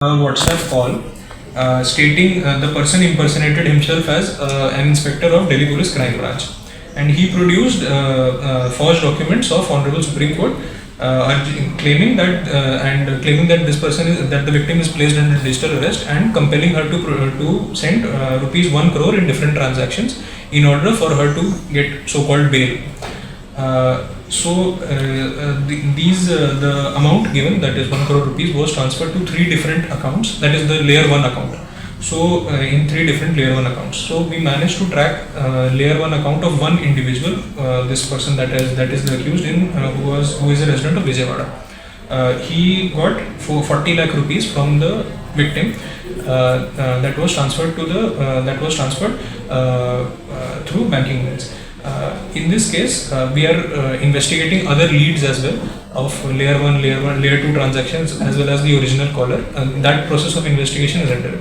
WhatsApp call stating the person impersonated himself as an inspector of Delhi Police Crime Branch, and he produced forged documents of Honorable Supreme Court, claiming that this person is that the victim is placed under digital arrest and compelling her to send rupees 1 crore in different transactions in order for her to get so-called bail. The amount given, that is 1 crore rupees, was transferred to 3 different accounts, that is the layer 1 account. So in 3 different layer 1 accounts. So we managed to track layer 1 account of one individual, this person that is the accused who is a resident of Vijayawada. He got 40 lakh rupees from the victim that was transferred through banking means. In this case, we are investigating other leads as well of layer 1, layer 2 transactions as well as the original caller, and that process of investigation is underway.